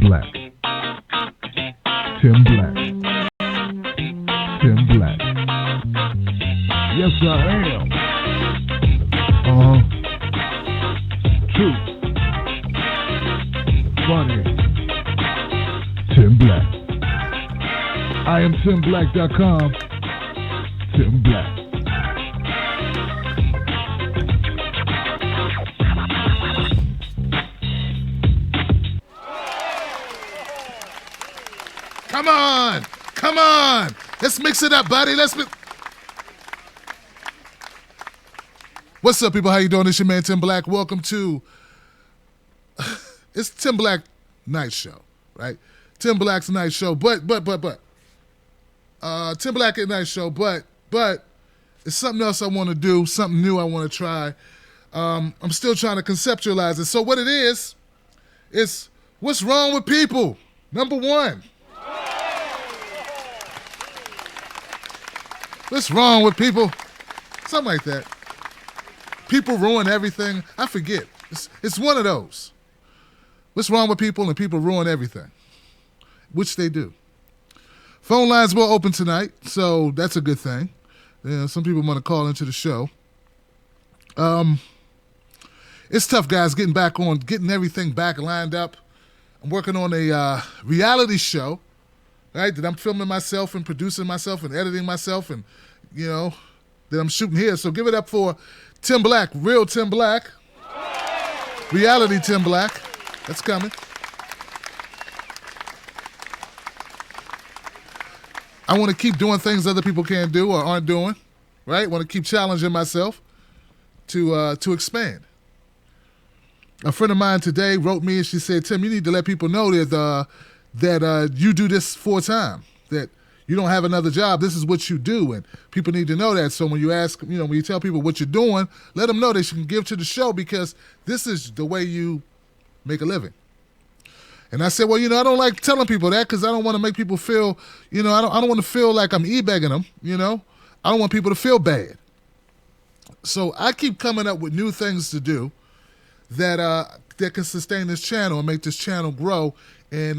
Black. Tim Black. Tim Black. Yes, I am. Truth. Funny. Tim Black. I am TimBlack.com. Tim Black. Come on. Come on. Let's mix it up, buddy. What's up, people? How you doing? It's your man, Tim Black. Welcome to... It's Tim Black Night Show, right? Tim Black's Night Show, but Tim Black at Night Show, but it's something else I want to do, something new I want to try. I'm still trying to conceptualize it. So what it is what's wrong with people? Number one. What's wrong with people? Something like that. People ruin everything. I forget. It's one of those. What's wrong with people and people ruin everything, which they do. Phone lines will open tonight, so that's a good thing. Some people want to call into the show. It's tough, guys, getting everything back lined up. I'm working on a reality show, right, that I'm filming myself and producing myself and editing myself and, that I'm shooting here. So give it up for Tim Black, real Tim Black, reality Tim Black. That's coming. I want to keep doing things other people can't do or aren't doing, right? I want to keep challenging myself to expand. A friend of mine today wrote me and she said, Tim, you need to let people know that you do this full-time, that you don't have another job. This is what you do, and people need to know that. So when you ask, when you tell people what you're doing, let them know they should give to the show because this is the way you make a living. And I said, well, I don't like telling people that because I don't want to make people feel, I don't want to feel like I'm e-begging them, I don't want people to feel bad. So I keep coming up with new things to do that can sustain this channel and make this channel grow and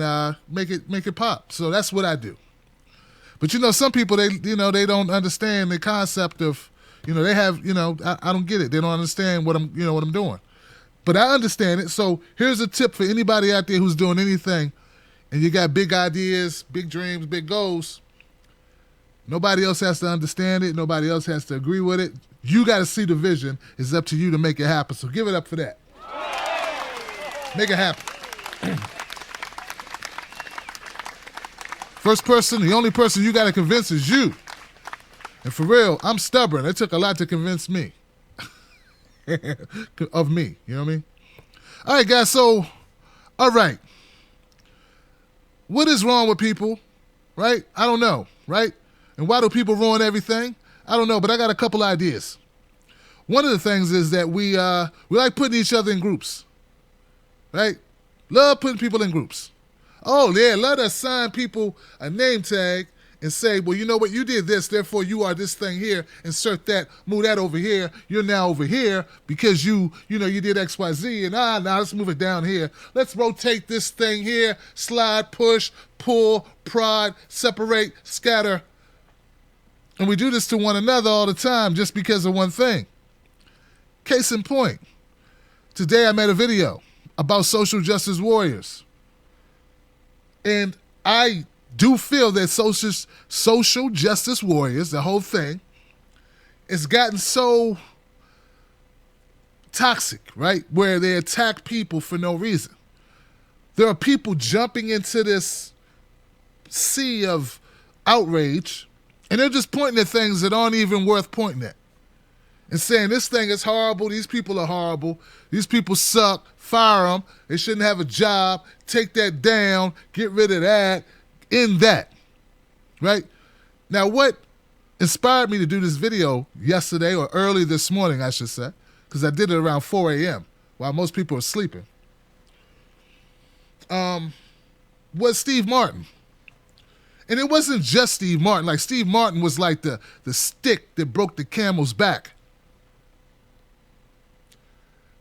make it pop. So that's what I do. But some people they don't understand the concept of they have I don't get it. They don't understand what I'm doing. But I understand it. So here's a tip for anybody out there who's doing anything and you got big ideas, big dreams, big goals. Nobody else has to understand it. Nobody else has to agree with it. You got to see the vision. It's up to you to make it happen. So give it up for that. Make it happen. First person, the only person you got to convince is you. And for real, I'm stubborn. It took a lot to convince me. Of me, you know what I mean? All right, guys, so, all right. What is wrong with people, right? I don't know, right? And why do people ruin everything? I don't know, but I got a couple ideas. One of the things is that we like putting each other in groups, right? Love putting people in groups. Oh, yeah, let us assign people a name tag and say, well, you know what, you did this, therefore you are this thing here, insert that, move that over here, you're now over here because you did X, Y, Z, and now let's move it down here. Let's rotate this thing here, slide, push, pull, prod, separate, scatter. And we do this to one another all the time just because of one thing. Case in point, today I made a video about social justice warriors. And I do feel that social justice warriors, the whole thing, has gotten so toxic, right? Where they attack people for no reason. There are people jumping into this sea of outrage, and they're just pointing at things that aren't even worth pointing at. And saying this thing is horrible, these people are horrible, these people suck, fire them, they shouldn't have a job, take that down, get rid of that, end that, right? Now, what inspired me to do this video yesterday, or early this morning, I should say, because I did it around 4 a.m. while most people are sleeping, was Steve Martin. And it wasn't just Steve Martin. Like, Steve Martin was like the stick that broke the camel's back.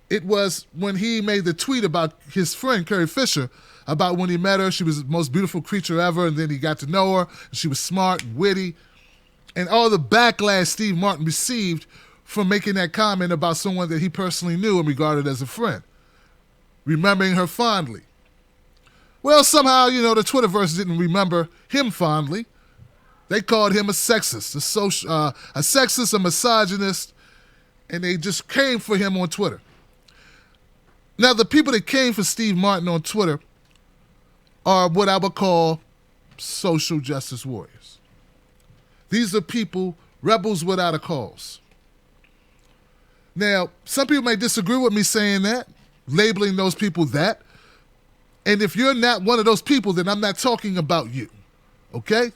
It was when he made the tweet about his friend, Carrie Fisher, about when he met her. She was the most beautiful creature ever, and then he got to know her. She was smart and witty. And all the backlash Steve Martin received from making that comment about someone that he personally knew and regarded as a friend, remembering her fondly. Well, somehow, the Twitterverse didn't remember him fondly. They called him a sexist, a sexist, a misogynist, and they just came for him on Twitter. Now, the people that came for Steve Martin on Twitter are what I would call social justice warriors. These are people, rebels without a cause. Now, some people may disagree with me saying that, labeling those people that. And if you're not one of those people, then I'm not talking about you, okay?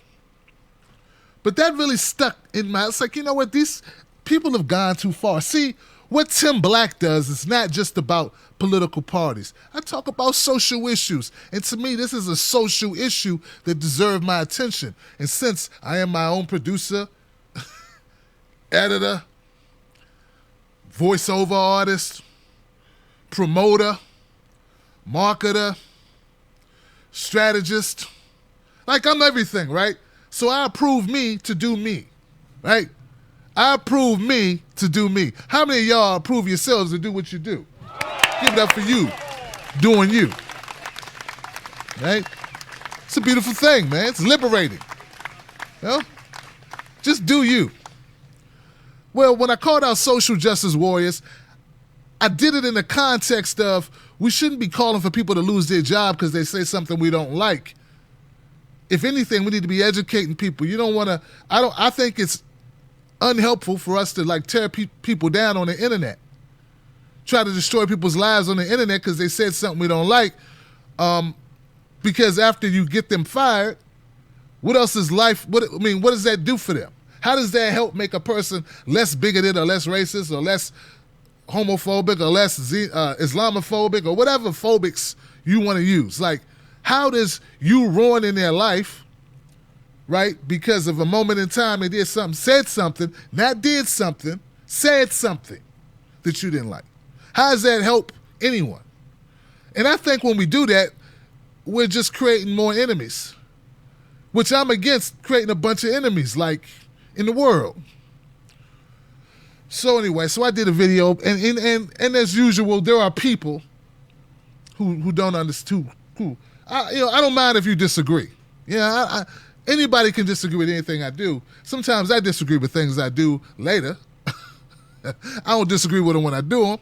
But that really stuck in my, it's like, you know what, these people have gone too far. See, what Tim Black does is not just about political parties. I talk about social issues. And to me, this is a social issue that deserves my attention. And since I am my own producer, editor, voiceover artist, promoter, marketer, strategist, like I'm everything, right? So I approve me to do me, right? I approve me to do me. How many of y'all approve yourselves to do what you do? Give it up for you, doing you, right? It's a beautiful thing, man. It's liberating. Just do you. Well, when I called out social justice warriors, I did it in the context of we shouldn't be calling for people to lose their job because they say something we don't like. If anything, we need to be educating people. You don't want to, I think it's unhelpful for us to like tear people down on the internet. Try to destroy people's lives on the internet because they said something we don't like. Because after you get them fired, what else is life, what does that do for them? How does that help make a person less bigoted or less racist or less homophobic or less Islamophobic or whatever phobics you want to use? Like, how does you ruining their life, right, because of a moment in time they did something, said something, not did something, said something that you didn't like? How does that help anyone? And I think when we do that, we're just creating more enemies, which I'm against creating a bunch of enemies, like, in the world. So anyway, so I did a video, and as usual, there are people who don't understand, I don't mind if you disagree. Yeah, anybody can disagree with anything I do. Sometimes I disagree with things I do later. I don't disagree with them when I do them.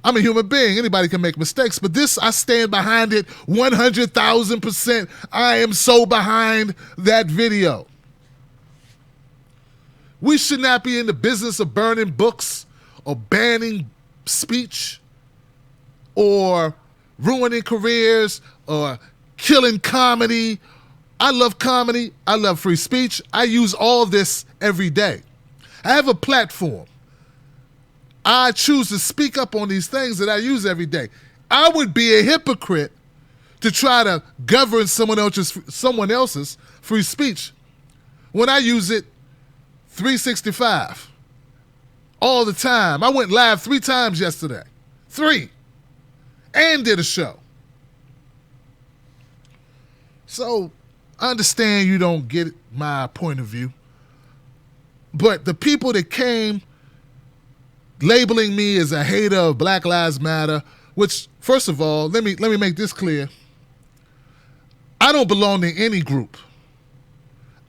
I'm a human being. Anybody can make mistakes, but this, I stand behind it 100,000%. I am so behind that video. We should not be in the business of burning books or banning speech or ruining careers or killing comedy. I love comedy. I love free speech. I use all this every day. I have a platform. I choose to speak up on these things that I use every day. I would be a hypocrite to try to govern someone else's free speech when I use it 365 all the time. I went live 3 times yesterday. 3. And did a show. So I understand you don't get my point of view. But the people that came labeling me as a hater of Black Lives Matter, which, first of all, let me make this clear. I don't belong to any group.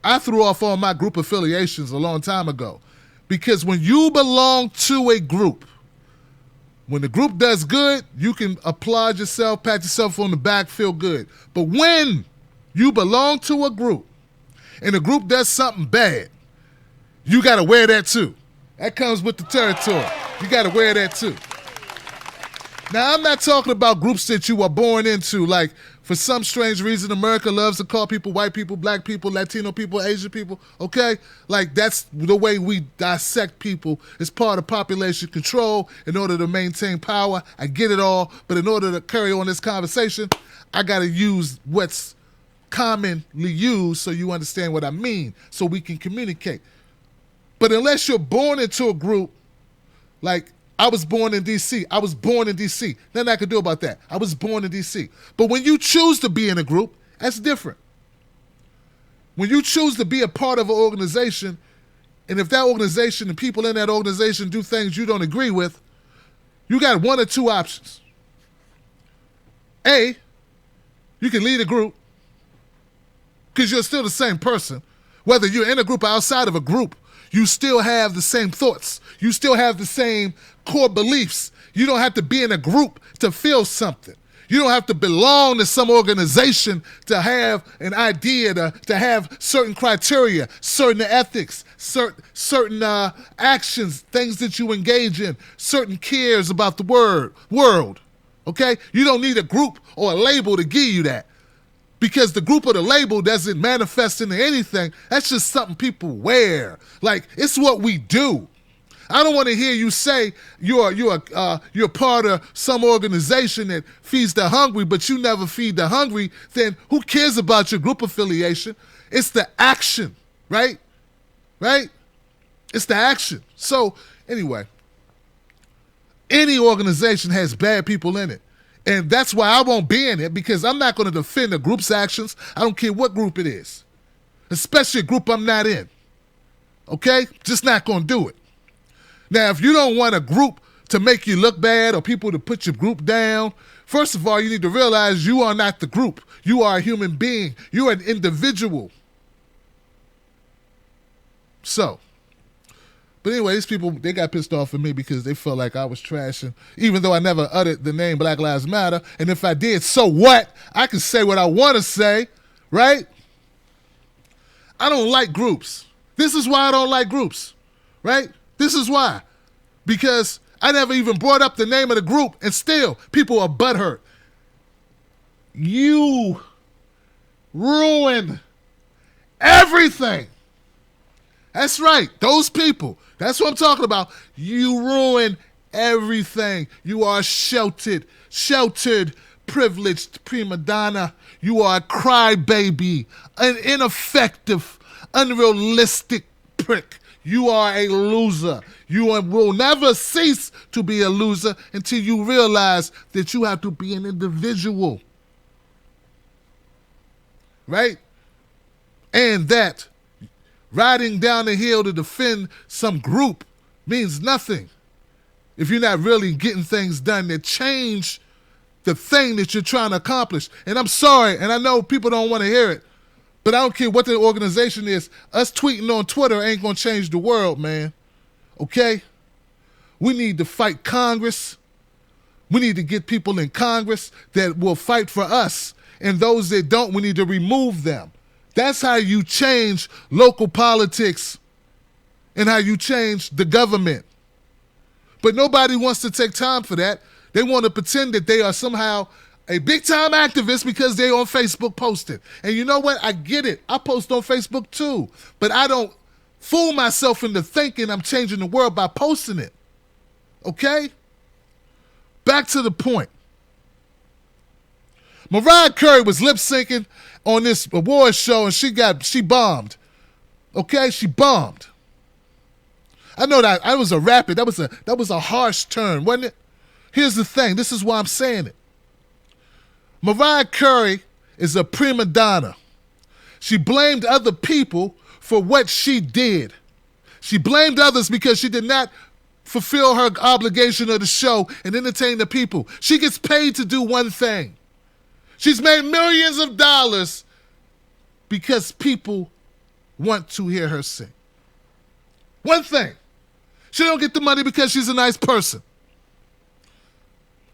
I threw off all my group affiliations a long time ago. Because when you belong to a group, when the group does good, you can applaud yourself, pat yourself on the back, feel good. But when you belong to a group and the group does something bad, you got to wear that too. That comes with the territory. You got to wear that too. Now, I'm not talking about groups that you were born into. Like, for some strange reason, America loves to call people white people, black people, Latino people, Asian people, okay? Like, that's the way we dissect people. It's part of population control in order to maintain power. I get it all, but in order to carry on this conversation, I got to use what's commonly used so you understand what I mean, so we can communicate. But unless you're born into a group, like I was born in D.C. I was born in D.C. Nothing I could do about that. I was born in D.C. But when you choose to be in a group, that's different. When you choose to be a part of an organization, and if that organization and people in that organization do things you don't agree with, you got one or two options. A, you can lead a group because you're still the same person. Whether you're in a group or outside of a group, you still have the same thoughts. You still have the same core beliefs. You don't have to be in a group to feel something. You don't have to belong to some organization to have an idea, to have certain criteria, certain ethics, certain actions, things that you engage in, certain cares about the world. Okay? You don't need a group or a label to give you that. Because the group or the label doesn't manifest into anything. That's just something people wear. Like, it's what we do. I don't want to hear you say you're part of some organization that feeds the hungry, but you never feed the hungry. Then who cares about your group affiliation? It's the action, right? Right? It's the action. So anyway, any organization has bad people in it. And that's why I won't be in it, because I'm not going to defend a group's actions. I don't care what group it is, especially a group I'm not in. Okay? Just not going to do it. Now, if you don't want a group to make you look bad or people to put your group down, first of all, you need to realize you are not the group. You are a human being. You are an individual. So, but anyway, these people, they got pissed off at me because they felt like I was trashing, even though I never uttered the name Black Lives Matter. And if I did, so what? I can say what I want to say, right? I don't like groups. This is why I don't like groups, right? This is why. Because I never even brought up the name of the group, and still, people are butthurt. You ruin everything. That's right. Those people. That's what I'm talking about. You ruin everything. You are sheltered, privileged prima donna. You are a crybaby, an ineffective, unrealistic prick. You are a loser. You will never cease to be a loser until you realize that you have to be an individual. Right? And that riding down the hill to defend some group means nothing if you're not really getting things done that change the thing that you're trying to accomplish. And I'm sorry, and I know people don't want to hear it, but I don't care what the organization is. Us tweeting on Twitter ain't going to change the world, man. Okay? We need to fight Congress. We need to get people in Congress that will fight for us. And those that don't, we need to remove them. That's how you change local politics and how you change the government. But nobody wants to take time for that. They want to pretend that they are somehow a big-time activist because they're on Facebook posting. And you know what? I get it. I post on Facebook too. But I don't fool myself into thinking I'm changing the world by posting it. Okay? Back to the point. Mariah Carey was lip-syncing on this awards show, and she bombed. Okay? She bombed. I know that I was a rapper. That was a harsh term, wasn't it? Here's the thing. This is why I'm saying it. Mariah Carey is a prima donna. She blamed other people for what she did. She blamed others because she did not fulfill her obligation of the show and entertain the people. She gets paid to do one thing. She's made millions of dollars because people want to hear her sing. One thing. She don't get the money because she's a nice person.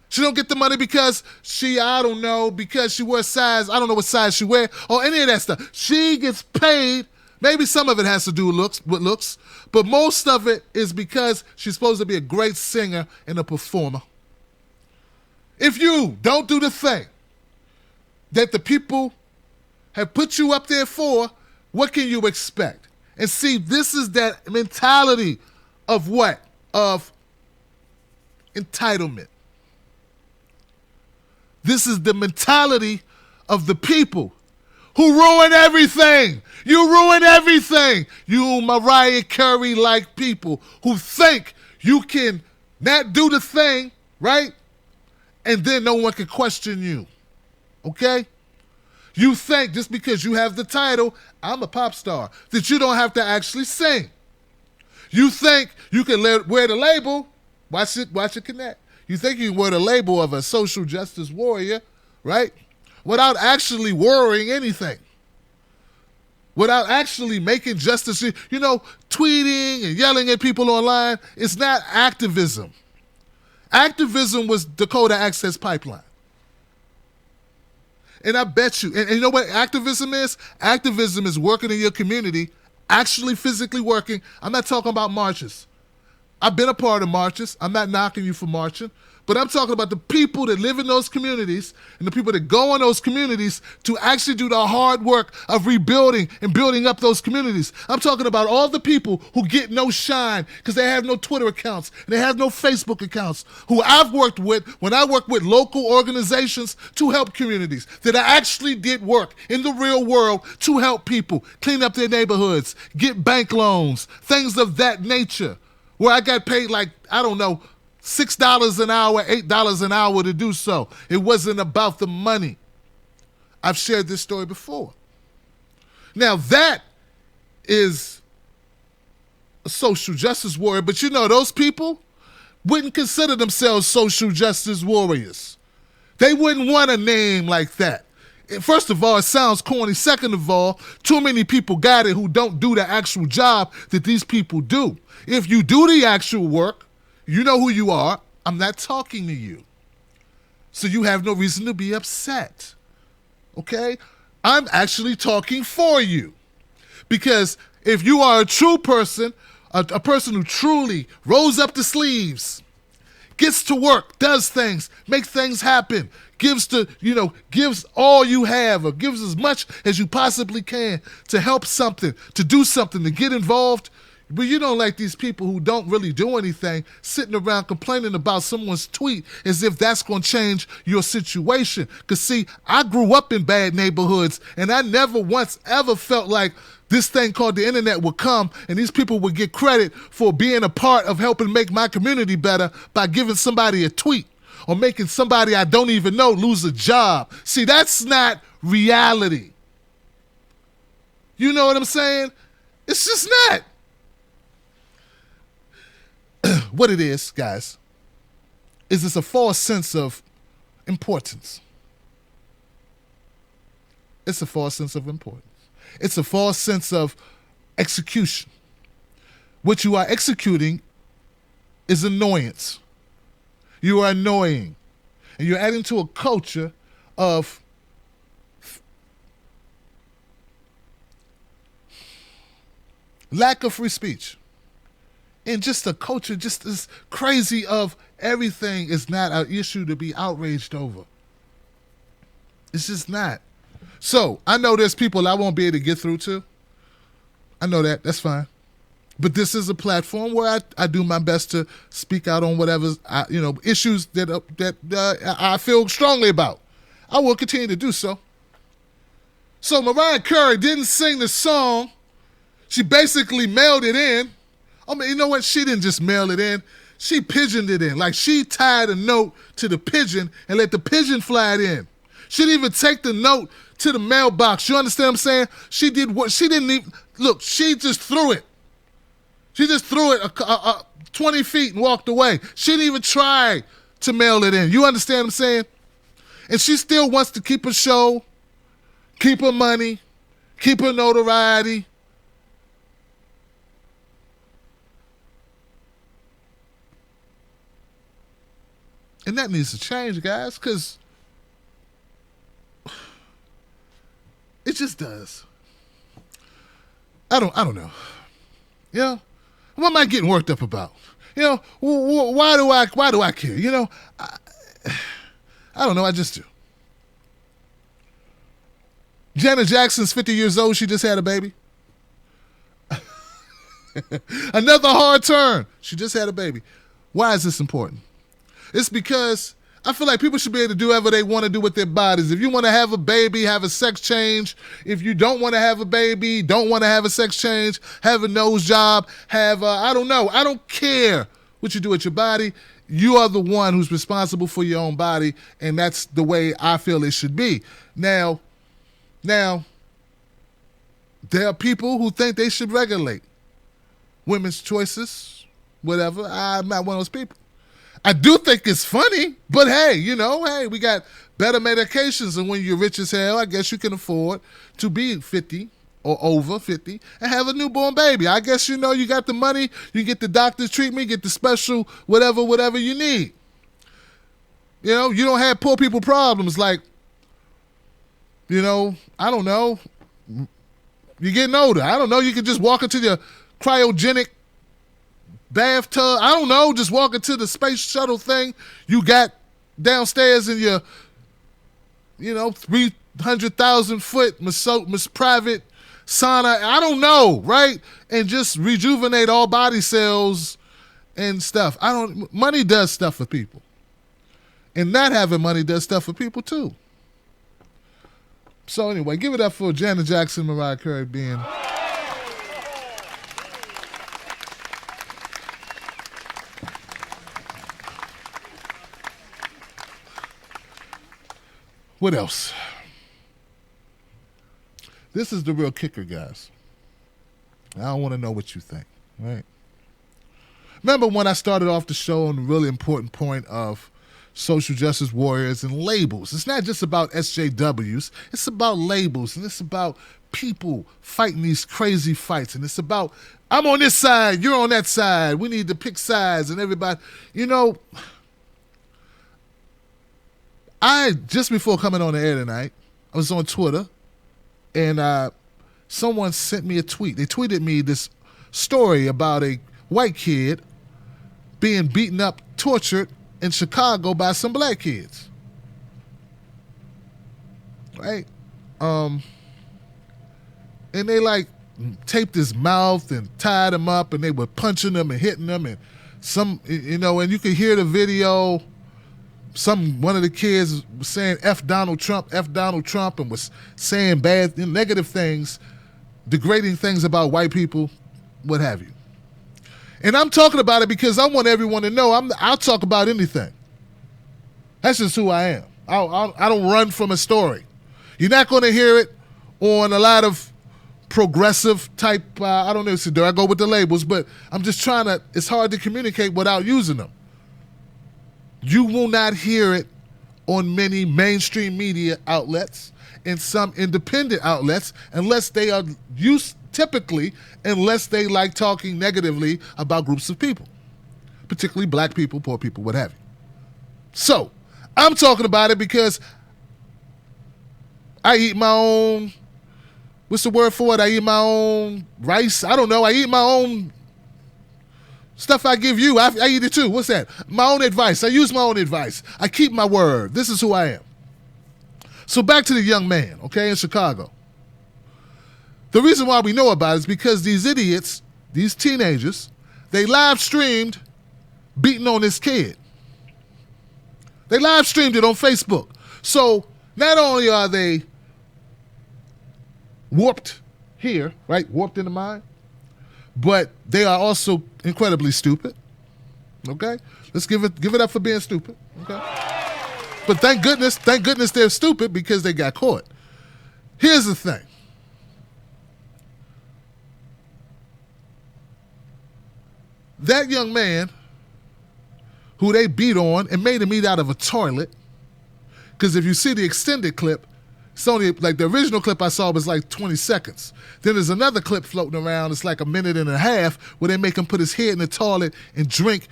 She don't get the money because because she wears size, I don't know what size she wears, or any of that stuff. She gets paid. Maybe some of it has to do with looks, but most of it is because she's supposed to be a great singer and a performer. If you don't do the thing that the people have put you up there for, what can you expect? And see, this is that mentality of what? Of entitlement. This is the mentality of the people who ruin everything. You ruin everything. You Mariah Carey-like people who think you can not do the thing, right? And then no one can question you, okay? You think just because you have the title, I'm a pop star, that you don't have to actually sing. You think you can wear the label, watch it connect. You think you can wear the label of a social justice warrior, right? Without actually worrying anything. Without actually making justice. You know, tweeting and yelling at people online is not activism. Activism was Dakota Access Pipeline. And I bet you, and you know what activism is? Activism is working in your community, actually physically working. I'm not talking about marches. I've been a part of marches. I'm not knocking you for marching. But I'm talking about the people that live in those communities and the people that go in those communities to actually do the hard work of rebuilding and building up those communities. I'm talking about all the people who get no shine because they have no Twitter accounts and they have no Facebook accounts, who I've worked with when I worked with local organizations to help communities, that I actually did work in the real world to help people clean up their neighborhoods, get bank loans, things of that nature, where I got paid like, I don't know, $6 an hour, $8 an hour to do so. It wasn't about the money. I've shared this story before. Now that is a social justice warrior, but you know those people wouldn't consider themselves social justice warriors. They wouldn't want a name like that. First of all, it sounds corny. Second of all, too many people got it who don't do the actual job that these people do. If you do the actual work, you know who you are. I'm not talking to you. So you have no reason to be upset. Okay? I'm actually talking for you. Because if you are a true person, a person who truly rolls up the sleeves, gets to work, does things, makes things happen, gives all you have, or gives as much as you possibly can to help something, to do something, to get involved. But you don't like these people who don't really do anything, sitting around complaining about someone's tweet as if that's going to change your situation. Because, see, I grew up in bad neighborhoods, and I never once ever felt like this thing called the internet would come and these people would get credit for being a part of helping make my community better by giving somebody a tweet or making somebody I don't even know lose a job. See, that's not reality. You know what I'm saying? It's just not. What it is, guys, is it's a false sense of importance. It's a false sense of importance. It's a false sense of execution. What you are executing is annoyance. You are annoying. And you're adding to a culture of lack of free speech. And just a culture just as crazy of everything is not an issue to be outraged over. It's just not. So I know there's people I won't be able to get through to. I know that. That's fine. But this is a platform where I do my best to speak out on whatever issues that I feel strongly about. I will continue to do so. So Mariah Carey didn't sing the song. She basically mailed it in. I mean, you know what? She didn't just mail it in. She pigeoned it in. Like, she tied a note to the pigeon and let the pigeon fly it in. She didn't even take the note to the mailbox. You understand what I'm saying? She did what? She didn't even, look, she just threw it. She just threw it 20 feet and walked away. She didn't even try to mail it in. You understand what I'm saying? And she still wants to keep her show, keep her money, keep her notoriety. And that needs to change, guys, because it just does. I don't know. You know, what am I getting worked up about? You know, why do I care? You know, I don't know. I just do. Janet Jackson's 50 years old. She just had a baby. Another hard turn. She just had a baby. Why is this important? It's because I feel like people should be able to do whatever they want to do with their bodies. If you want to have a baby, have a sex change. If you don't want to have a baby, don't want to have a sex change, have a nose job, have I don't know. I don't care what you do with your body, you are the one who's responsible for your own body, and that's the way I feel it should be. Now, there are people who think they should regulate women's choices, whatever. I'm not one of those people. I do think it's funny, but hey, we got better medications, and when you're rich as hell, I guess you can afford to be 50 or over 50 and have a newborn baby. I guess you got the money, you get the doctor's treatment, get the special whatever you need. You don't have poor people problems like, I don't know, you're getting older. I don't know, you can just walk into the cryogenic bathtub. I don't know, just walk into the space shuttle thing you got downstairs in your, 300,000 foot private sauna. I don't know, right? And just rejuvenate all body cells and stuff. Money does stuff for people. And not having money does stuff for people too. So anyway, give it up for Janet Jackson, Mariah Carey being... What else? This is the real kicker, guys. I don't want to know what you think, right? Remember when I started off the show on the really important point of social justice warriors and labels? It's not just about SJWs. It's about labels, and it's about people fighting these crazy fights. And it's about, I'm on this side, you're on that side. We need to pick sides, and everybody, just before coming on the air tonight, I was on Twitter, and someone sent me a tweet. They tweeted me this story about a white kid being beaten up, tortured in Chicago by some black kids. Right? And they taped his mouth and tied him up, and they were punching him and hitting him, and and you could hear the video. One of the kids was saying F Donald Trump, and was saying bad, negative things, degrading things about white people, what have you. And I'm talking about it because I want everyone to know I'll talk about anything. That's just who I am. I don't run from a story. You're not going to hear it on a lot of progressive type, I don't know, do I go with the labels, but I'm just it's hard to communicate without using them. You will not hear it on many mainstream media outlets and some independent outlets unless they like talking negatively about groups of people, particularly black people, poor people, what have you. So, I'm talking about it because I eat my own, what's the word for it? I eat my own rice. I don't know. I eat my own stuff I give you, I eat it too. What's that? My own advice. I use my own advice. I keep my word. This is who I am. So back to the young man, okay, in Chicago. The reason why we know about it is because these idiots, these teenagers, they live streamed beating on this kid. They live streamed it on Facebook. So not only are they warped here, right, warped in the mind, but they are also incredibly stupid. Okay? Let's give it up for being stupid. Okay? But thank goodness they're stupid because they got caught. Here's the thing. That young man who they beat on and made him eat out of a toilet, because if you see the extended clip, it's only the original clip I saw was 20 seconds. Then there's another clip floating around. It's a minute and a half where they make him put his head in the toilet and drink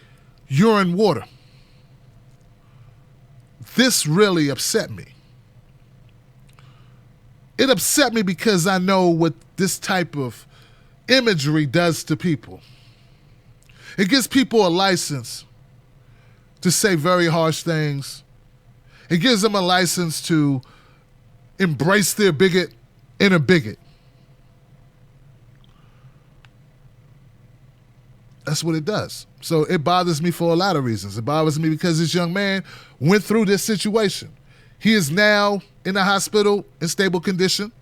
urine water. This really upset me. It upset me because I know what this type of imagery does to people. It gives people a license to say very harsh things. It gives them a license to embrace their inner bigot. That's what it does. So it bothers me for a lot of reasons. It bothers me because this young man went through this situation. He is now in the hospital in stable condition.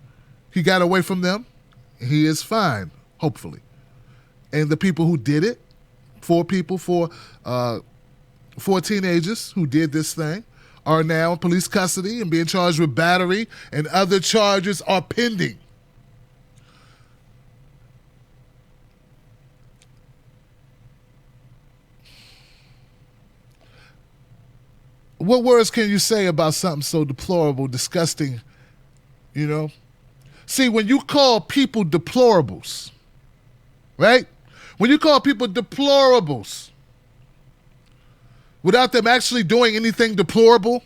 He got away from them. He is fine, hopefully. And the people who did it, four teenagers who did this thing are now in police custody and being charged with battery, and other charges are pending. What words can you say about something so deplorable, disgusting, you know? See, when you call people deplorables, right? When you call people deplorables without them actually doing anything deplorable,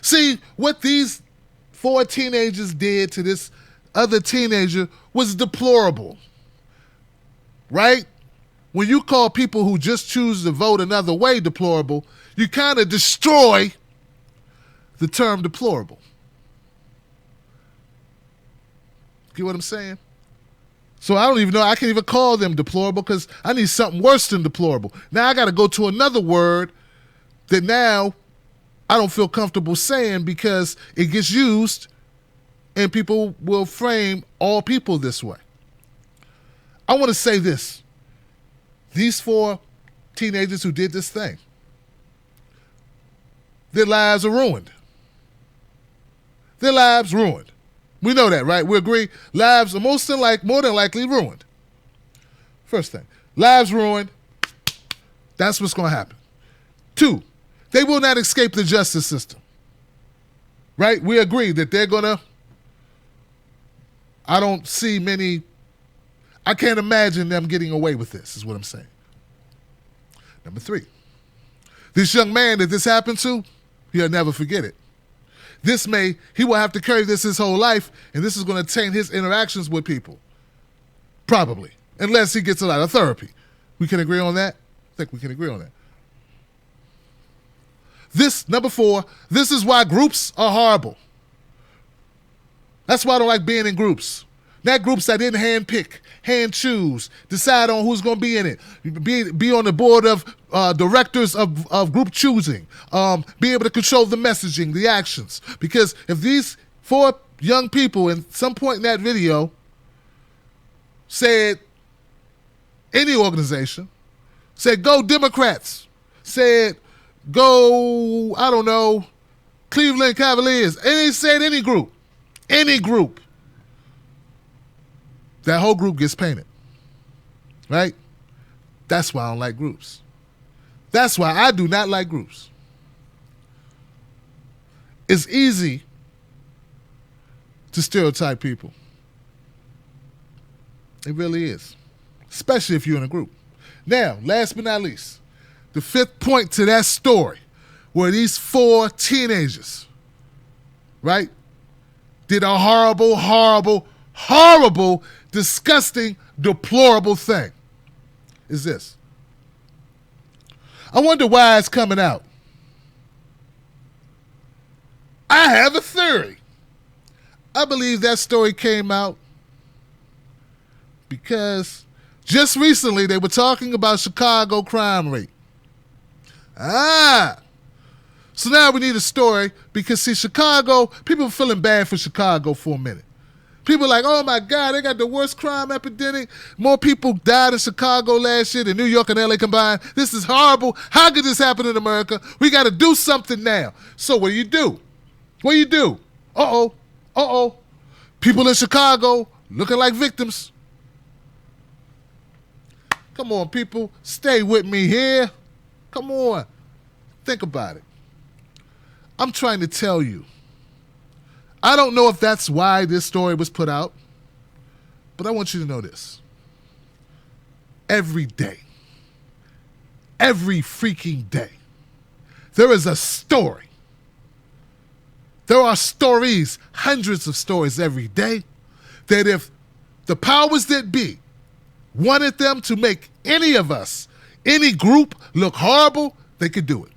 see, what these four teenagers did to this other teenager was deplorable, right? When you call people who just choose to vote another way deplorable, you kind of destroy the term deplorable. Get what I'm saying? So I don't even know, I can't even call them deplorable because I need something worse than deplorable. Now I got to go to another word that now I don't feel comfortable saying because it gets used and people will frame all people this way. I want to say this. These four teenagers who did this thing, their lives are ruined. Their lives ruined. We know that, right? We agree. Lives are more than likely ruined. First thing, lives ruined. That's what's going to happen. Two, they will not escape the justice system. Right? We agree that they're going to. I don't see many. I can't imagine them getting away with this, is what I'm saying. Number three, this young man that this happened to, he'll never forget it. He will have to carry this his whole life, and this is going to taint his interactions with people. Probably. Unless he gets a lot of therapy. We can agree on that? I think we can agree on that. Number four, this is why groups are horrible. That's why I don't like being in groups. Not groups that didn't hand-pick, hand-choose, decide on who's going to be in it, be on the board of directors of group choosing, be able to control the messaging, the actions. Because if these four young people at some point in that video said, any organization, said, go Democrats, said, go, I don't know, Cleveland Cavaliers, and they said any group, that whole group gets painted, right? That's why I don't like groups. That's why I do not like groups. It's easy to stereotype people. It really is, especially if you're in a group. Now, last but not least, the fifth point to that story where these four teenagers, right, did a horrible, disgusting, deplorable thing is this. I wonder why it's coming out. I have a theory. I believe that story came out because just recently they were talking about Chicago crime rate. So now we need a story because, see, Chicago, people are feeling bad for Chicago for a minute. People are like, oh my God, they got the worst crime epidemic. More people died in Chicago last year than New York and LA combined. This is horrible. How could this happen in America? We got to do something now. So what do? Uh-oh. People in Chicago looking like victims. Come on, people. Stay with me here. Come on. Think about it. I'm trying to tell you. I don't know if that's why this story was put out, but I want you to know this. Every day, every freaking day, there is a story. There are stories, hundreds of stories every day, that if the powers that be wanted them to make any of us, any group, look horrible, they could do it.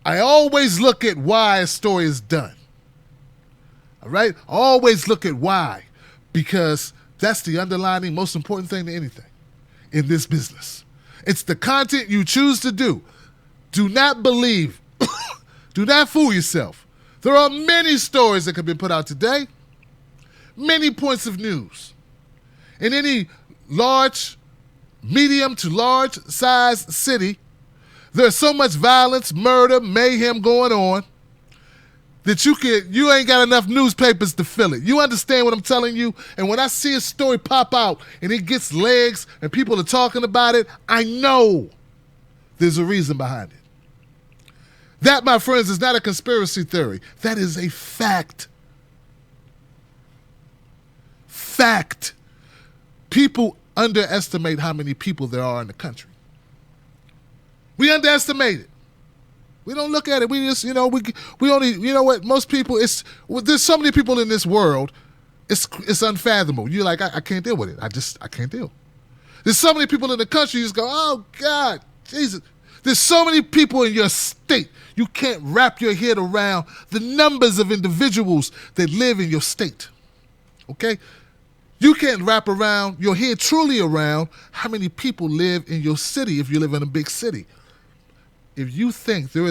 I always look at why a story is done. All right? Always look at why, because that's the underlying most important thing to anything in this business. It's the content you choose to do. Do not believe. Do not fool yourself. There are many stories that have been put out today, many points of news. In any large medium to large size city, there's so much violence, murder, mayhem going on that you ain't got enough newspapers to fill it. You understand what I'm telling you? And when I see a story pop out and it gets legs and people are talking about it, I know there's a reason behind it. That, my friends, is not a conspiracy theory. That is a fact. Fact. People underestimate how many people there are in the country. We underestimate it. We don't look at it. We just, we only, what, most people, there's so many people in this world, it's unfathomable. You're like, I can't deal with it. I can't deal. There's so many people in the country, you just go, oh, God, Jesus. There's so many people in your state, you can't wrap your head around the numbers of individuals that live in your state, okay? You can't wrap around your head truly around how many people live in your city if you live in a big city. If you think there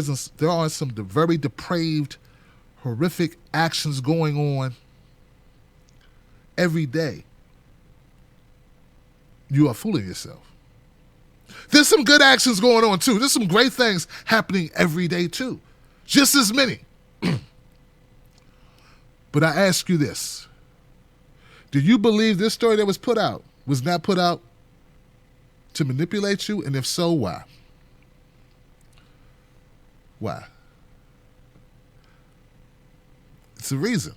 are some very depraved, horrific actions going on every day, you are fooling yourself. There's some good actions going on too. There's some great things happening every day too. Just as many. But I ask you this. Do you believe this story that was put out was not put out to manipulate you? And if so, why? Why? It's a reason.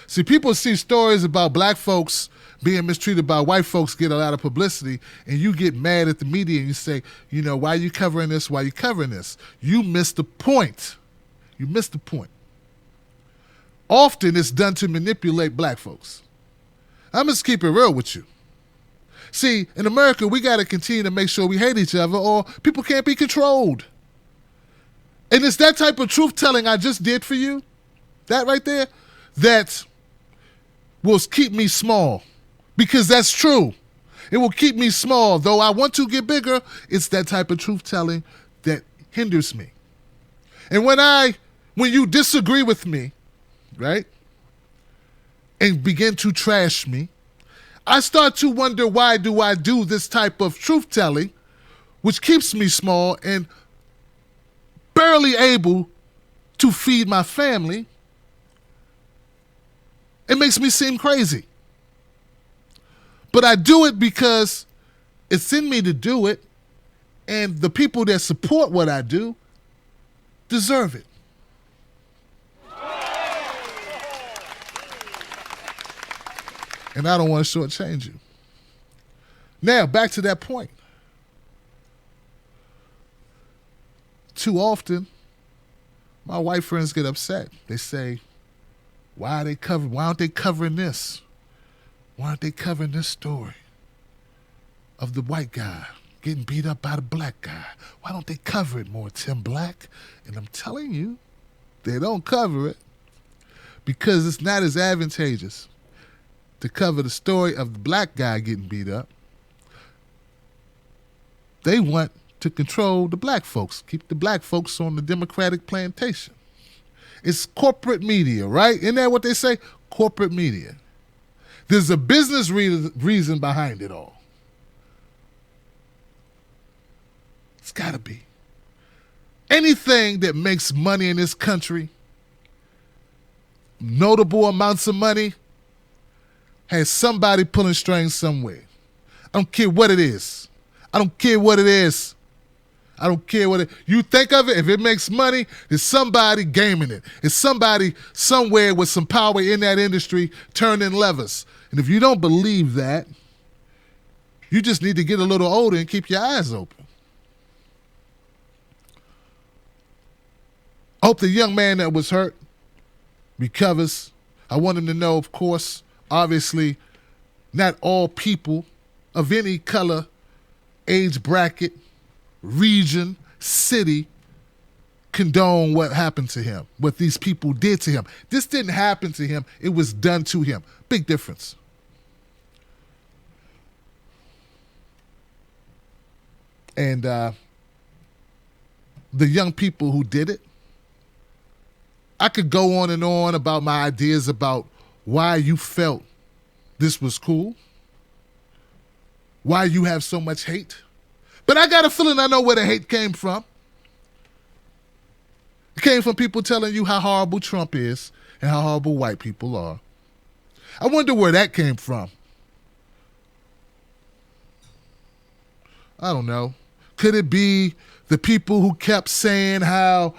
See, people see stories about black folks being mistreated by white folks get a lot of publicity, and you get mad at the media and you say, why are you covering this? Why are you covering this? You missed the point. You missed the point. Often it's done to manipulate black folks. I'm just keep it real with you. See, in America, we got to continue to make sure we hate each other or people can't be controlled. And it's that type of truth-telling I just did for you, that right there, that will keep me small. Because that's true. It will keep me small. Though I want to get bigger, it's that type of truth-telling that hinders me. And when you disagree with me, right, and begin to trash me, I start to wonder, why do I do this type of truth-telling, which keeps me small and barely able to feed my family? It makes me seem crazy. But I do it because it's in me to do it, and the people that support what I do deserve it. And I don't want to shortchange you. Now, back to that point. Too often, my white friends get upset. They say, why aren't they covering this? Why aren't they covering this story of the white guy getting beat up by the black guy? Why don't they cover it more, Tim Black? And I'm telling you, they don't cover it because it's not as advantageous to cover the story of the black guy getting beat up. They want to control the black folks, keep the black folks on the Democratic plantation. It's corporate media, right? Isn't that what they say? Corporate media. There's a business reason behind it all. It's got to be. Anything that makes money in this country, notable amounts of money, has somebody pulling strings somewhere. I don't care what it is. I don't care what it is. I don't care what it is. You think of it, if it makes money, there's somebody gaming it. It's somebody somewhere with some power in that industry turning levers. And if you don't believe that, you just need to get a little older and keep your eyes open. I hope the young man that was hurt recovers. I want him to know, of course, obviously, not all people of any color, age bracket, region, city condone what happened to him, what these people did to him. This didn't happen to him. It was done to him. Big difference. And the young people who did it, I could go on and on about my ideas about why you felt this was cool. why you have so much hate. But I got a feeling I know where the hate came from. It came from people telling you how horrible Trump is and how horrible white people are. I wonder where that came from. I don't know. Could it be the people who kept saying how,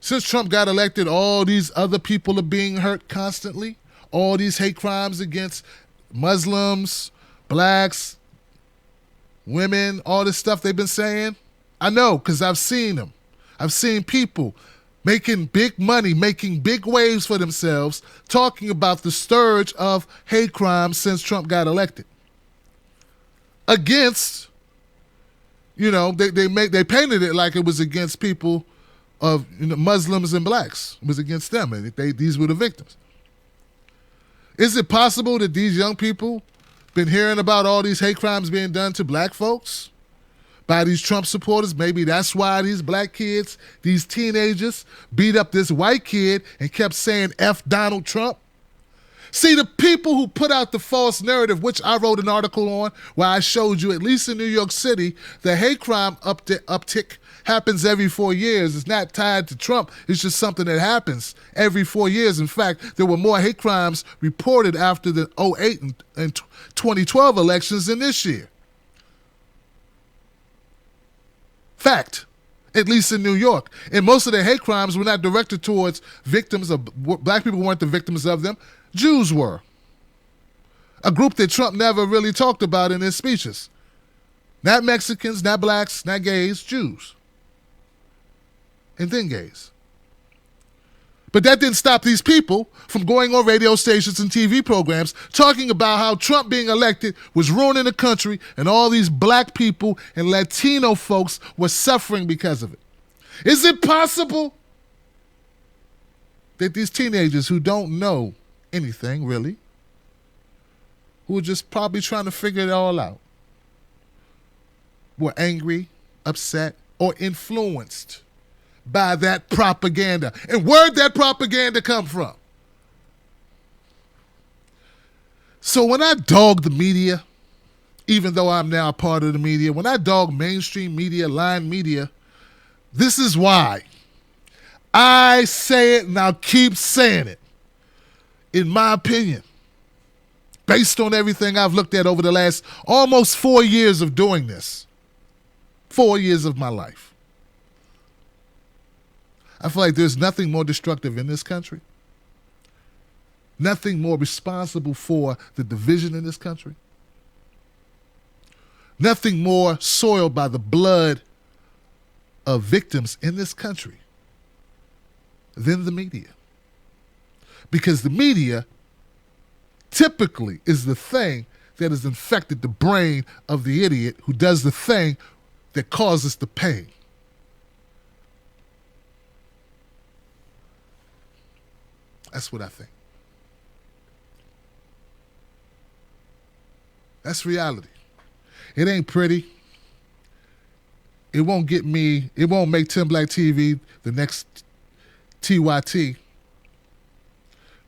since Trump got elected, all these other people are being hurt constantly? All these hate crimes against Muslims, blacks, women, all this stuff they've been saying? I know, because I've seen them. I've seen people making big money, making big waves for themselves, talking about the scourge of hate crimes since Trump got elected. Against, they painted it like it was against people of Muslims and blacks. It was against them, and these were the victims. Is it possible that these young people been hearing about all these hate crimes being done to black folks by these Trump supporters? Maybe that's why these black kids, these teenagers, beat up this white kid and kept saying F Donald Trump. See, the people who put out the false narrative, which I wrote an article on where I showed you, at least in New York City, the hate crime uptick happens every 4 years. It's not tied to Trump. It's just something that happens every 4 years. In fact, there were more hate crimes reported after the 2008 and 2012 elections than this year. Fact. At least in New York. And most of the hate crimes were not directed towards victims of black people. Weren't the victims of them. Jews were. A group that Trump never really talked about in his speeches. Not Mexicans, not blacks, not gays, Jews. And then gays. But that didn't stop these people from going on radio stations and TV programs talking about how Trump being elected was ruining the country and all these black people and Latino folks were suffering because of it. Is it possible that these teenagers who don't know anything really, who are just probably trying to figure it all out, were angry, upset, or influenced by that propaganda? And where'd that propaganda come from? So when I dog the media, even though I'm now a part of the media, when I dog mainstream media, line media, this is why. I say it and I'll keep saying it. In my opinion, based on everything I've looked at over the last almost 4 years of doing this, 4 years of my life, I feel like there's nothing more destructive in this country, nothing more responsible for the division in this country, nothing more soiled by the blood of victims in this country than the media. Because the media typically is the thing that has infected the brain of the idiot who does the thing that causes the pain. That's what I think. That's reality. It ain't pretty. It won't make Tim Black TV the next TYT.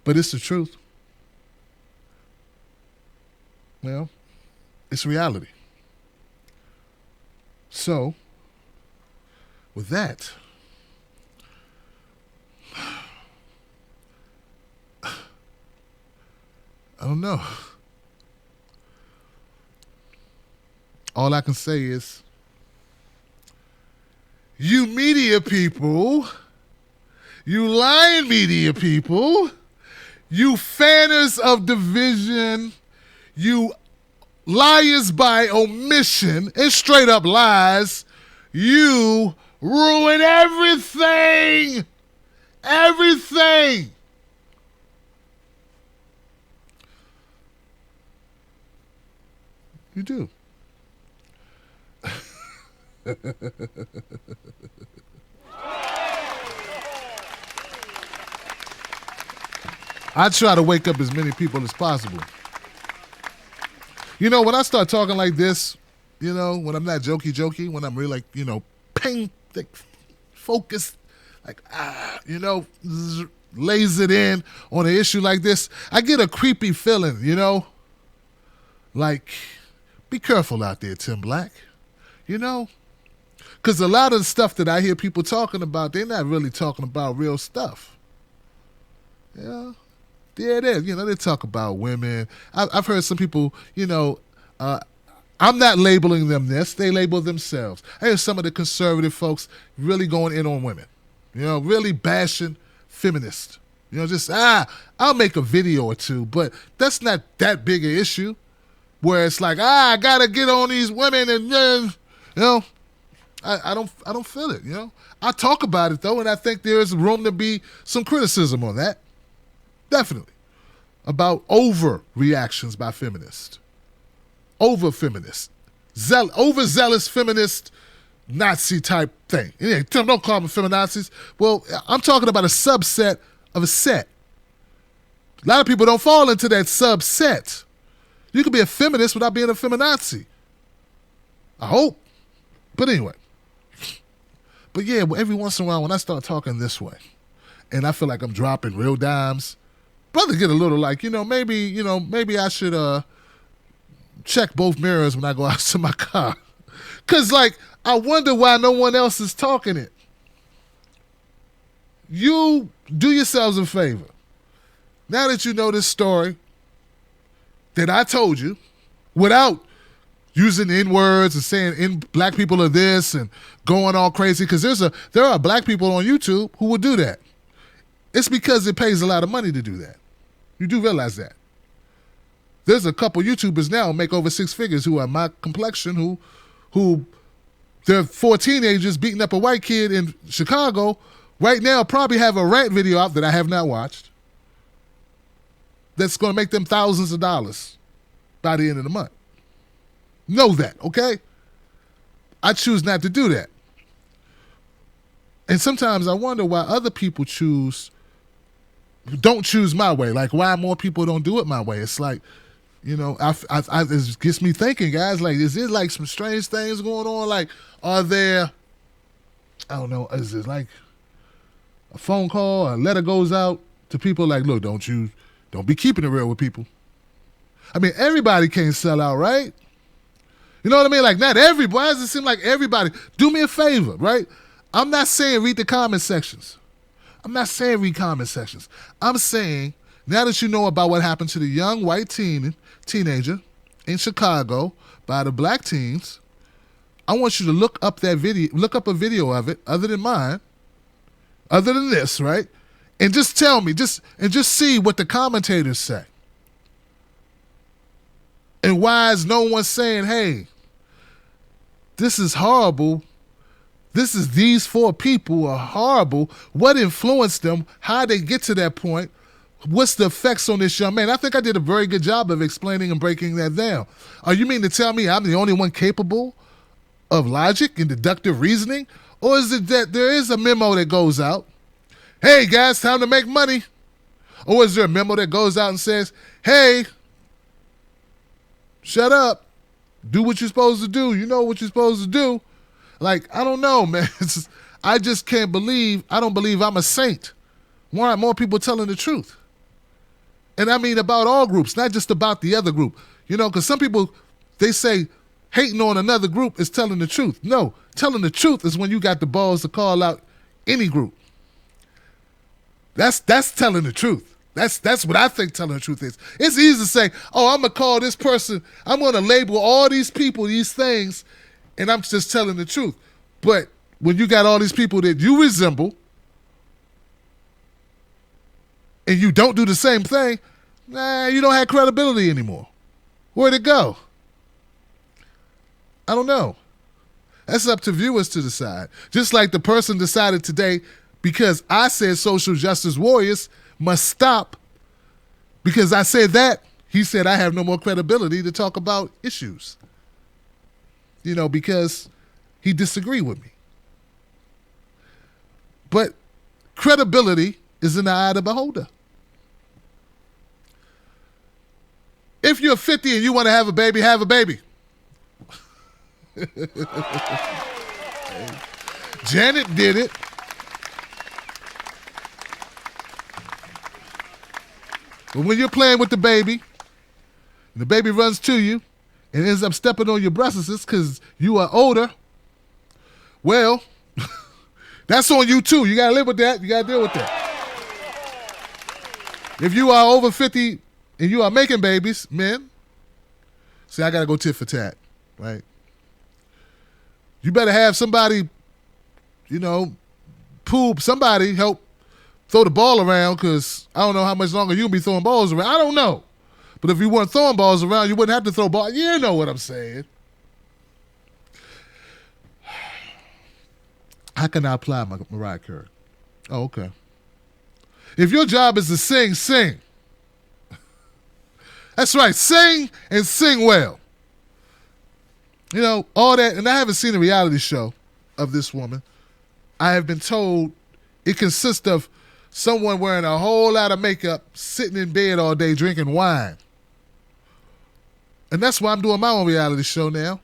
But it's the truth. Well, it's reality. So, with that, I don't know. All I can say is, you media people, you lying media people, you fanners of division, you liars by omission and straight up lies, you ruin everything. Everything. You do. I try to wake up as many people as possible. When I start talking like this, when I'm not jokey, when I'm really focused, lays it in on an issue like this, I get a creepy feeling, like be careful out there, Tim Black. You know? Because a lot of the stuff that I hear people talking about, they're not really talking about real stuff. Yeah. Yeah, it is. You know, they talk about women. I've heard some people, you know, I'm not labeling them this. They label themselves. I hear some of the conservative folks really going in on women. You know, really bashing feminists. You know, just, I'll make a video or two, but that's not that big an issue where it's like, I got to get on these women and then, you know, I don't feel it, you know. I talk about it, though, and I think there's room to be some criticism on that. Definitely. About overreactions by feminists. Over-feminist. Overzealous feminist Nazi type thing. Yeah, don't call them feminazis. Well, I'm talking about a subset of a set. A lot of people don't fall into that subset. You can be a feminist without being a feminazi. I hope. But anyway. But yeah, every once in a while when I start talking this way, and I feel like I'm dropping real dimes, brother get a little like, maybe I should check both mirrors when I go out to my car. Because, like, I wonder why no one else is talking it. You do yourselves a favor. Now that you know this story that I told you, without using N-words and saying black people are this and going all crazy, because there are black people on YouTube who will do that. It's because it pays a lot of money to do that. You do realize that. There's a couple YouTubers now who make over 6 figures who are my complexion, who they're 4 teenagers beating up a white kid in Chicago right now, probably have a rant video out that I have not watched that's going to make them thousands of dollars by the end of the month. Know that, okay? I choose not to do that. And sometimes I wonder why other people don't choose my way. Like, why more people don't do it my way. It's like, you know, it gets me thinking, guys, like, is there like some strange things going on? Like, are there, I don't know, is it like a phone call, a letter goes out to people like, look, don't be keeping it real with people. I mean, everybody can't sell out, right? You know what I mean? Like, not everybody. Why does it seem like everybody? Do me a favor, right? I'm not saying read the comment sections. I'm not saying read comment sections. I'm saying, now that you know about what happened to the young white teenager in Chicago by the black teens, I want you to look up a video of it, other than mine, other than this, right? And just tell me, just see what the commentators say. And why is no one saying, hey, this is horrible. These 4 people are horrible. What influenced them? How they get to that point? What's the effects on this young man? I think I did a very good job of explaining and breaking that down. You mean to tell me I'm the only one capable of logic and deductive reasoning? Or is it that there is a memo that goes out? Hey, guys, time to make money. Or is there a memo that goes out and says, hey, shut up. Do what you're supposed to do. You know what you're supposed to do. Like, I don't know, man. I just can't believe, I don't believe I'm a saint. Why aren't more people telling the truth? And I mean about all groups, not just about the other group. You know, because some people, they say hating on another group is telling the truth. No, telling the truth is when you got the balls to call out any group. That's telling the truth. That's what I think telling the truth is. It's easy to say, oh, I'm going to call this person, I'm going to label all these people, these things, and I'm just telling the truth. But when you got all these people that you resemble and you don't do the same thing, you don't have credibility anymore. Where'd it go? I don't know. That's up to viewers to decide. Just like the person decided today, because I said social justice warriors must stop, because I said that, he said I have no more credibility to talk about issues. You know, because he disagreed with me. But credibility is in the eye of the beholder. If you're 50 and you want to have a baby, have a baby. Janet did it. But when you're playing with the baby, and the baby runs to you, and ends up stepping on your breasts because you are older, well, that's on you too. You got to live with that. You got to deal with that. If you are over 50 and you are making babies, men, see, I got to go tit for tat, right? You better have somebody, somebody help throw the ball around, because I don't know how much longer you'll be throwing balls around. I don't know. But if you weren't throwing balls around, you wouldn't have to throw balls. You know what I'm saying. How can I apply my Mariah Carey? Oh, okay. If your job is to sing, sing. That's right. Sing and sing well. All that. And I haven't seen a reality show of this woman. I have been told it consists of someone wearing a whole lot of makeup, sitting in bed all day drinking wine. And that's why I'm doing my own reality show now.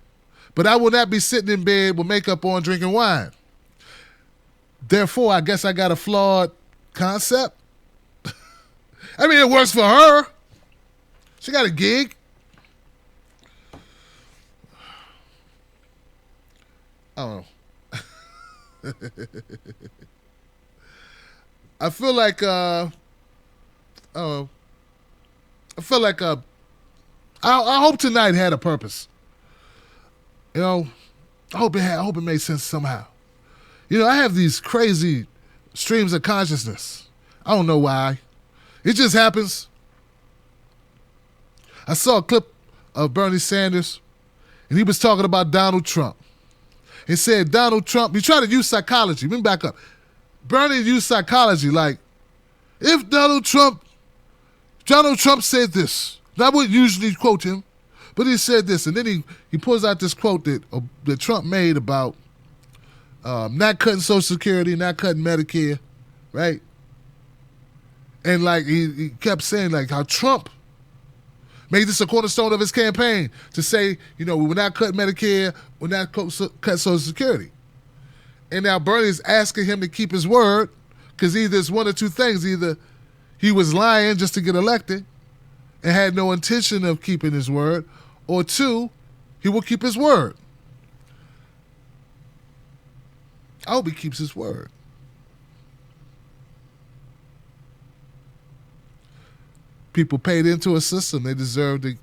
But I will not be sitting in bed with makeup on drinking wine. Therefore, I guess I got a flawed concept. I mean, it works for her. She got a gig. I don't know. I feel like I hope tonight had a purpose. I hope it made sense somehow. I have these crazy streams of consciousness. I don't know why. It just happens. I saw a clip of Bernie Sanders, and he was talking about Donald Trump. He said Donald Trump, he tried to use psychology. Let me back up. Bernie used psychology like, if Donald Trump said this. I wouldn't usually quote him, but he said this. And then he pulls out this quote that Trump made about not cutting Social Security, not cutting Medicare, right? And like he kept saying like how Trump made this a cornerstone of his campaign to say, we will not cut Medicare, we'll not cut Social Security. And now Bernie's asking him to keep his word, because either it's one or two things. Either he was lying just to get elected and had no intention of keeping his word, or two, he will keep his word. I hope he keeps his word. People paid into a system. They deserve to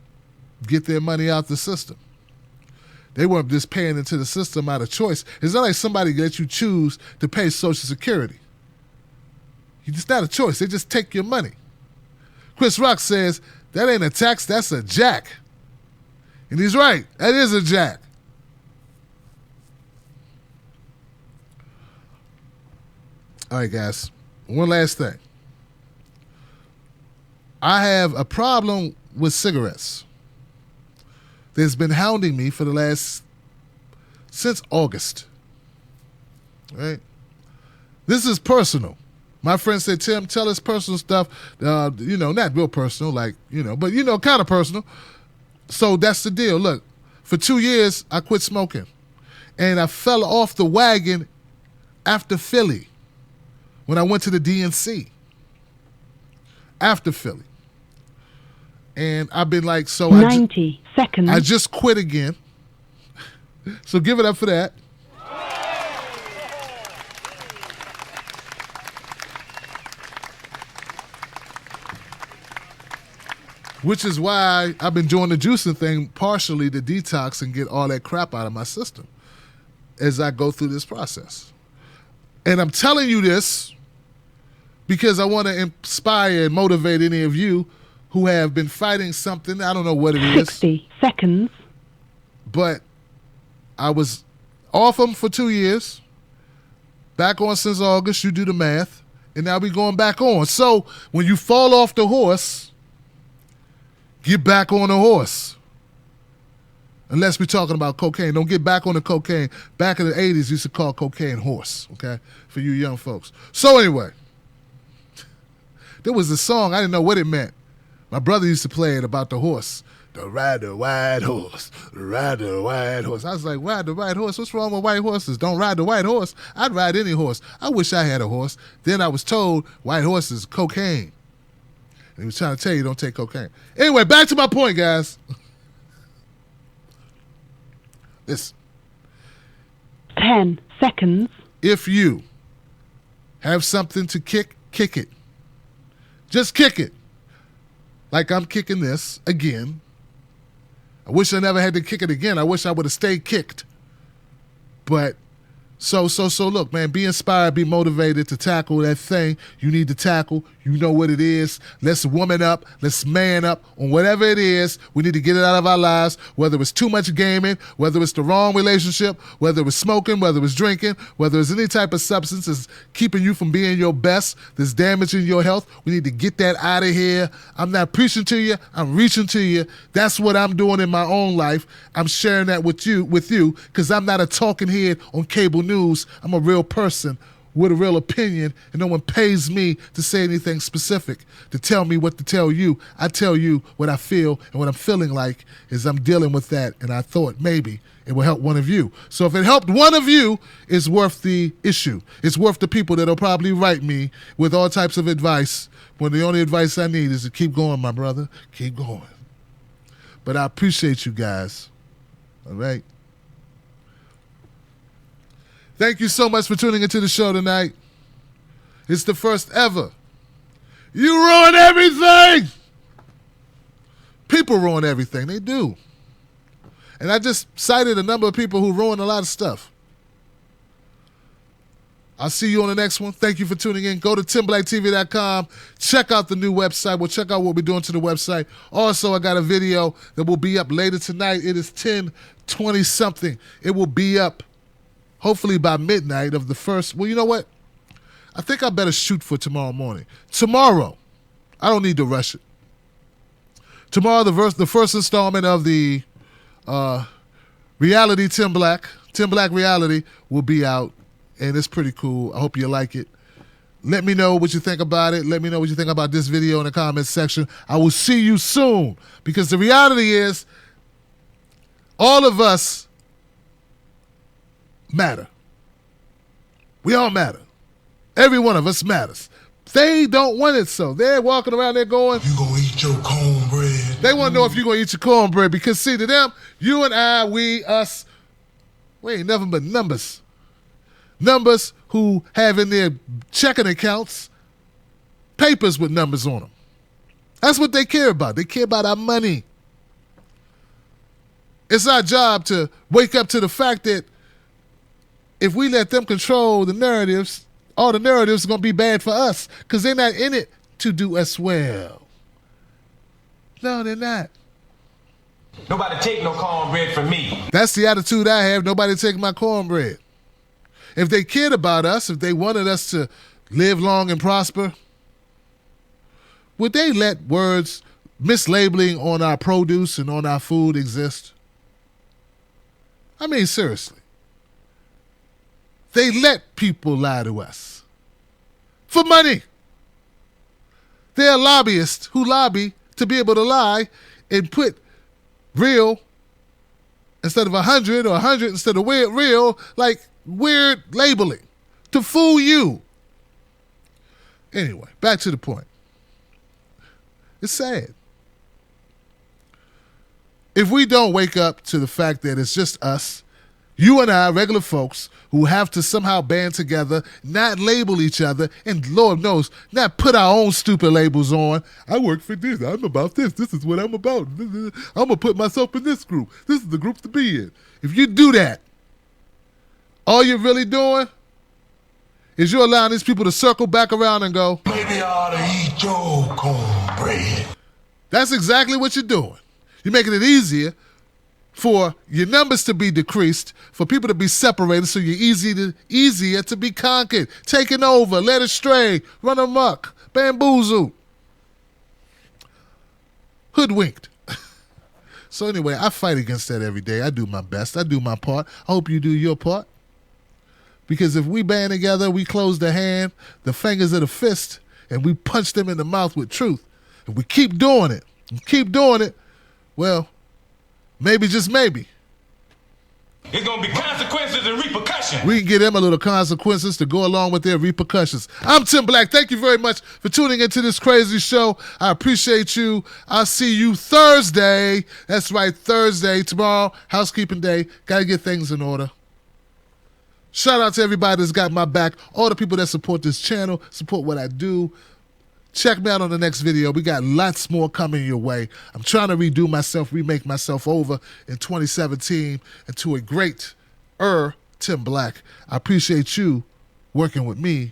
get their money out the system. They weren't just paying into the system out of choice. It's not like somebody lets you choose to pay Social Security. It's not a choice. They just take your money. Chris Rock says, that ain't a tax, that's a jack. And he's right. That is a jack. All right, guys. One last thing. I have a problem with cigarettes. That's been hounding me for since August. Right? This is personal. My friend said, Tim, tell us personal stuff, not real personal, but kind of personal. So that's the deal. Look, for 2 years, I quit smoking. And I fell off the wagon after Philly, when I went to the DNC. After Philly. And I've been like, 90 seconds. I just quit again. So give it up for that. Which is why I've been doing the juicing thing partially to detox and get all that crap out of my system as I go through this process. And I'm telling you this because I want to inspire and motivate any of you who have been fighting something. I don't know what it is. 60 seconds. But I was off them for 2 years. Back on since August. You do the math. And now we going back on. So when you fall off the horse, get back on the horse. Unless we're talking about cocaine. Don't get back on the cocaine. Back in the 80s, used to call cocaine horse, okay? For you young folks. So anyway, there was a song, I didn't know what it meant. My brother used to play it about the horse. The ride the white horse, ride the white horse. I was like, ride the white horse? What's wrong with white horses? Don't ride the white horse. I'd ride any horse. I wish I had a horse. Then I was told white horses, cocaine. And he was trying to tell you don't take cocaine. Anyway, back to my point, guys. Listen. 10 seconds. If you have something to kick it. Just kick it. Like I'm kicking this again. I wish I never had to kick it again. I wish I would have stayed kicked. But so look, man, be inspired, be motivated to tackle that thing you need to tackle. You know what it is. Let's woman up. Let's man up on whatever it is. We need to get it out of our lives, whether it's too much gaming, whether it's the wrong relationship, whether it's smoking, whether it's drinking, whether it's any type of substance that's keeping you from being your best, that's damaging your health. We need to get that out of here. I'm not preaching to you. I'm reaching to you. That's what I'm doing in my own life. I'm sharing that with you because I'm not a talking head on cable news. I'm a real person with a real opinion, and no one pays me to say anything specific, to tell me what to tell you. I tell you what I feel, and what I'm feeling like is I'm dealing with that, and I thought maybe it will help one of you. So if it helped one of you, it's worth the issue. It's worth the people that'll probably write me with all types of advice when the only advice I need is to keep going, my brother. Keep going. But I appreciate you guys. All right? Thank you so much for tuning into the show tonight. It's the first ever. You ruin everything! People ruin everything. They do. And I just cited a number of people who ruin a lot of stuff. I'll see you on the next one. Thank you for tuning in. Go to TimBlackTV.com. Check out the new website. We'll check out what we're doing to the website. Also, I got a video that will be up later tonight. It is 10:20-something. It will be up hopefully by midnight of the first. Well, you know what? I think I better shoot for tomorrow morning. Tomorrow, I don't need to rush it. Tomorrow, the first installment of the reality Tim Black reality will be out, and it's pretty cool. I hope you like it. Let me know what you think about it. Let me know what you think about this video in the comments section. I will see you soon, because the reality is all of us matter. We all matter. Every one of us matters. They don't want it so. They're walking around there going, You gonna eat your cornbread? they want to know if you're going to eat your cornbread, because see, to them, you and I, we, us, we ain't nothing but numbers. Numbers who have in their checking accounts papers with numbers on them. That's what they care about. They care about our money. It's our job to wake up to the fact that if we let them control the narratives, all the narratives are going to be bad for us, because they're not in it to do us well. No, they're not. Nobody take no cornbread from me. That's the attitude I have. Nobody take my cornbread. If they cared about us, if they wanted us to live long and prosper, would they let words mislabeling on our produce and on our food exist? I mean, seriously. They let people lie to us for money. They're lobbyists who lobby to be able to lie and put real instead of 100 or 100 instead of real, like weird labeling to fool you. Anyway, back to the point. It's sad. If we don't wake up to the fact that it's just us, you and I, regular folks, who have to somehow band together, not label each other, and Lord knows, not put our own stupid labels on. I work for this. I'm about this. This is what I'm about. I'm going to put myself in this group. This is the group to be in. If you do that, all you're really doing is you're allowing these people to circle back around and go, Maybe I ought to eat your cornbread. That's exactly what you're doing. You're making it easier for your numbers to be decreased, for people to be separated, so you're easier to be conquered, taken over, led astray, run amok, bamboozled, hoodwinked. So anyway, I fight against that every day. I do my best. I do my part. I hope you do your part. Because if we band together, we close the hand, the fingers of the fist, and we punch them in the mouth with truth, and we keep doing it, well, maybe, just maybe, It's gonna be consequences and repercussions. We can give them a little consequences to go along with their repercussions. I'm Tim Black. Thank you very much for tuning into this crazy show. I appreciate you. I'll see you Thursday. That's right, Thursday. Tomorrow, housekeeping day. Got to get things in order. Shout out to everybody that's got my back. All the people that support this channel, support what I do. Check me out on the next video. We got lots more coming your way. I'm trying to redo myself, remake myself over in 2017 into a great Tim Black. I appreciate you working with me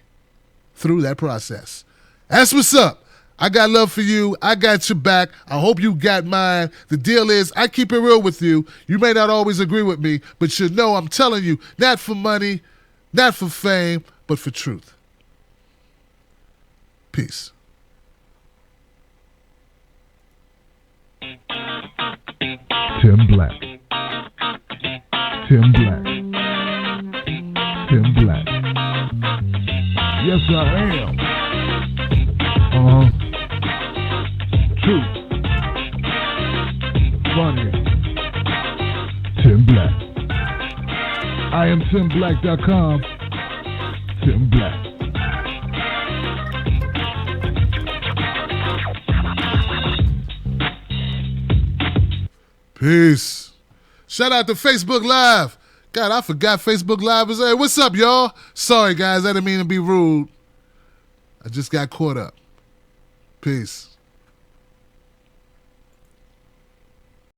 through that process. That's what's up. I got love for you. I got your back. I hope you got mine. The deal is I keep it real with you. You may not always agree with me, but you know I'm telling you, not for money, not for fame, but for truth. Peace. Tim Black. Tim Black. Tim Black. Yes, I am. Truth. Funny. Tim Black. I am TimBlack.com. Tim Black. Peace. Shout out to Facebook Live. God, I forgot Facebook Live is there. What's up, y'all? Sorry, guys. I didn't mean to be rude. I just got caught up. Peace.